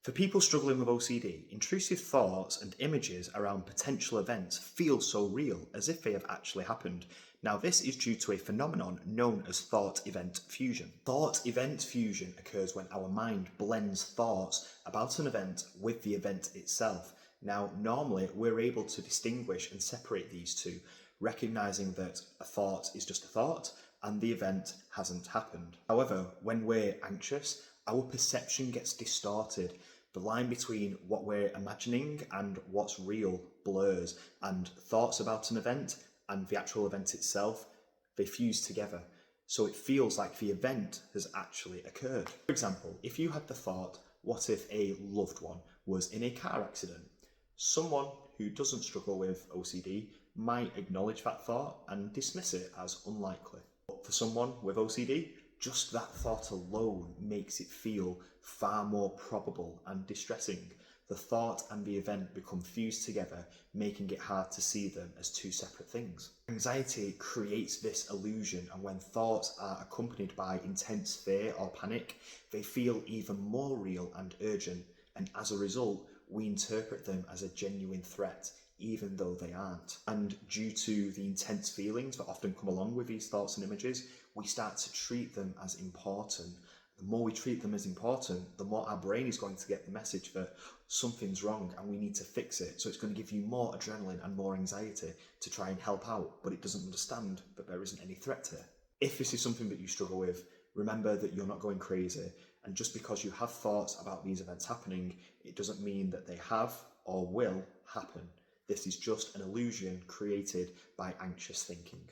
For people struggling with OCD, intrusive thoughts and images around potential events feel so real, as if they have actually happened. Now, this is due to a phenomenon known as thought-event fusion. Thought-event fusion occurs when our mind blends thoughts about an event with the event itself. Now, normally, we're able to distinguish and separate these two, recognizing that a thought is just a thought and the event hasn't happened. However, when we're anxious, our perception gets distorted. The line between what we're imagining and what's real blurs, and thoughts about an event and the actual event itself, they fuse together. So it feels like the event has actually occurred. For example, if you had the thought, what if a loved one was in a car accident? Someone who doesn't struggle with OCD might acknowledge that thought and dismiss it as unlikely. But for someone with OCD, just that thought alone makes it feel far more probable and distressing. The thought and the event become fused together, making it hard to see them as two separate things. Anxiety creates this illusion, and when thoughts are accompanied by intense fear or panic, they feel even more real and urgent, and as a result, we interpret them as a genuine threat, even though they aren't. And due to the intense feelings that often come along with these thoughts and images, we start to treat them as important. The more we treat them as important, the more our brain is going to get the message that something's wrong and we need to fix it. So it's going to give you more adrenaline and more anxiety to try and help out, but it doesn't understand that there isn't any threat here. If this is something that you struggle with, remember that you're not going crazy. And just because you have thoughts about these events happening, it doesn't mean that they have or will happen. This is just an illusion created by anxious thinking.